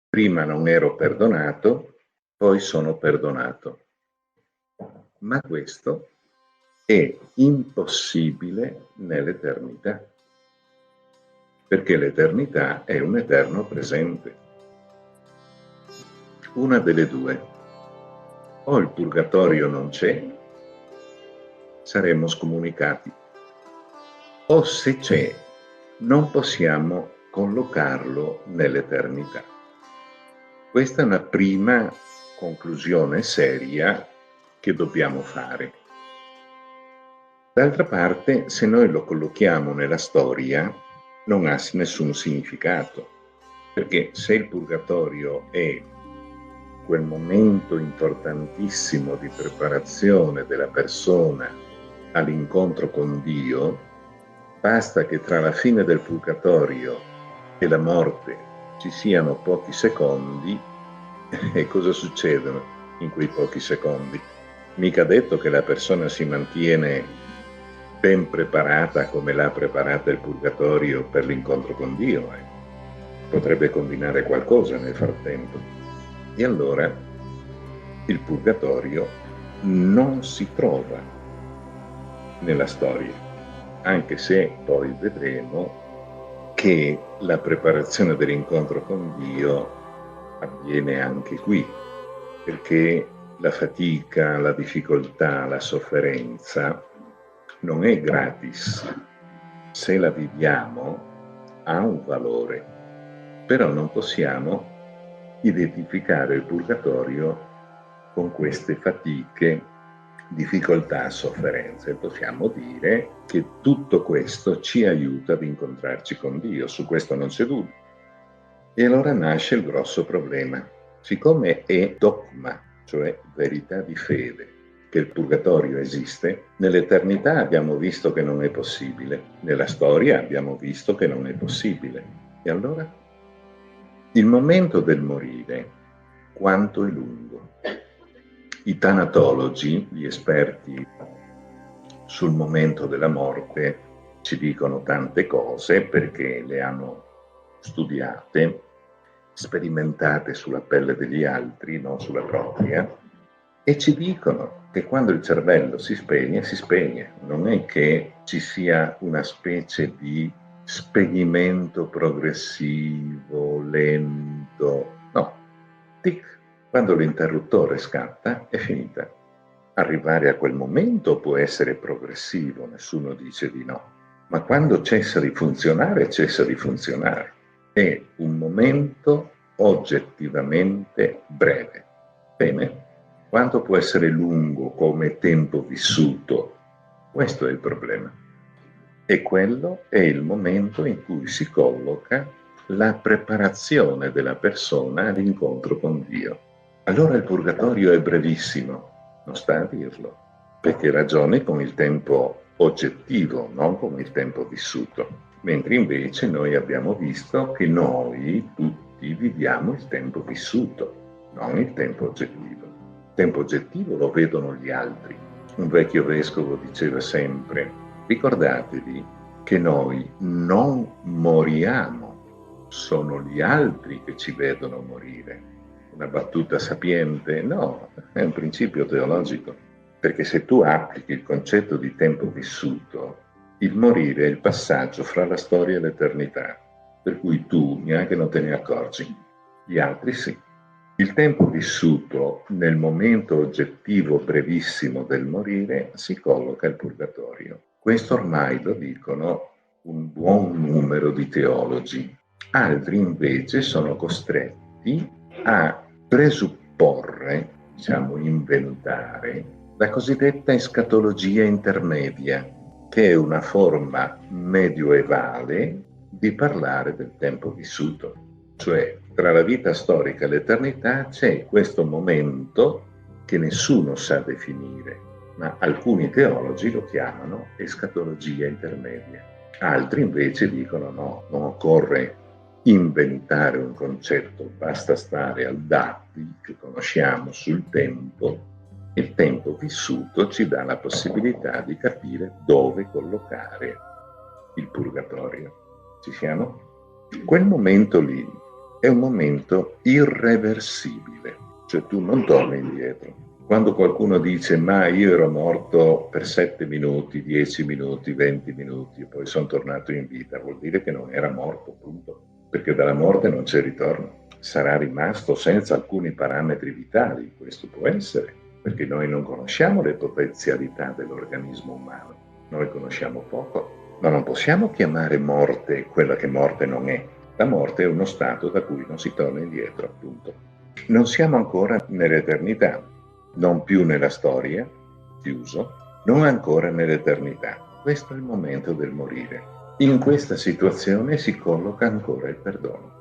Prima non ero perdonato, poi sono perdonato. Ma questo è impossibile nell'eternità, perché l'eternità è un eterno presente. Una delle due: o il purgatorio non c'è, saremo scomunicati, o se c'è, non possiamo collocarlo nell'eternità. Questa è una prima conclusione seria che dobbiamo fare. D'altra parte, se noi lo collochiamo nella storia, non ha nessun significato, perché se il purgatorio è quel momento importantissimo di preparazione della persona all'incontro con Dio, basta che tra la fine del purgatorio e la morte ci siano pochi secondi. E cosa succedono in quei pochi secondi? Mica detto che la persona si mantiene ben preparata come l'ha preparata il purgatorio per l'incontro con Dio. Potrebbe combinare qualcosa nel frattempo. E allora il purgatorio non si trova nella storia, anche se poi vedremo che la preparazione dell'incontro con Dio avviene anche qui, perché la fatica, la difficoltà, la sofferenza non è gratis. Se la viviamo ha un valore, però non possiamo identificare il purgatorio con queste fatiche, difficoltà, sofferenze. Possiamo dire che tutto questo ci aiuta ad incontrarci con Dio, su questo non c'è dubbio. E allora nasce il grosso problema. Siccome è dogma, cioè verità di fede, che il purgatorio esiste, nell'eternità abbiamo visto che non è possibile, nella storia abbiamo visto che non è possibile. E allora? Il momento del morire, quanto è lungo? I tanatologi, gli esperti sul momento della morte, ci dicono tante cose perché le hanno studiate, sperimentate sulla pelle degli altri, non sulla propria, e ci dicono che quando il cervello si spegne. Non è che ci sia una specie di spegnimento progressivo, lento, no. Tic, quando l'interruttore scatta è finita. Arrivare a quel momento può essere progressivo, nessuno dice di no, ma quando cessa di funzionare, cessa di funzionare. È un momento oggettivamente breve. Bene? Quanto può essere lungo come tempo vissuto? Questo è il problema. E quello è il momento in cui si colloca la preparazione della persona all'incontro con Dio. Allora il purgatorio è brevissimo, non sta a dirlo, perché ragioni con il tempo oggettivo, non con il tempo vissuto. Mentre invece noi abbiamo visto che noi tutti viviamo il tempo vissuto, non il tempo oggettivo. Il tempo oggettivo lo vedono gli altri. Un vecchio vescovo diceva sempre: ricordatevi che noi non moriamo, sono gli altri che ci vedono morire. Una battuta sapiente? No, è un principio teologico, perché se tu applichi il concetto di tempo vissuto, il morire è il passaggio fra la storia e l'eternità, per cui tu neanche non te ne accorgi, gli altri sì. Il tempo vissuto nel momento oggettivo brevissimo del morire si colloca al purgatorio. Questo ormai lo dicono un buon numero di teologi. Altri invece sono costretti a presupporre, diciamo inventare, la cosiddetta escatologia intermedia, che è una forma medioevale di parlare del tempo vissuto. Cioè, tra la vita storica e l'eternità c'è questo momento che nessuno sa definire, ma alcuni teologi lo chiamano escatologia intermedia. Altri invece dicono no, non occorre inventare un concetto, basta stare al dati che conosciamo sul tempo. Il tempo vissuto ci dà la possibilità di capire dove collocare il purgatorio. Ci siamo? Quel momento lì è un momento irreversibile, cioè tu non torni indietro. Quando qualcuno dice ma io ero morto per 7 minuti, 10 minuti, 20 minuti e poi sono tornato in vita, vuol dire che non era morto, punto. Perché dalla morte non c'è ritorno. Sarà rimasto senza alcuni parametri vitali, questo può essere, perché noi non conosciamo le potenzialità dell'organismo umano, noi conosciamo poco, ma non possiamo chiamare morte quella che morte non è. La morte è uno stato da cui non si torna indietro, appunto. Non siamo ancora nell'eternità, non più nella storia, chiuso, non ancora nell'eternità. Questo è il momento del morire. In questa situazione si colloca ancora il perdono.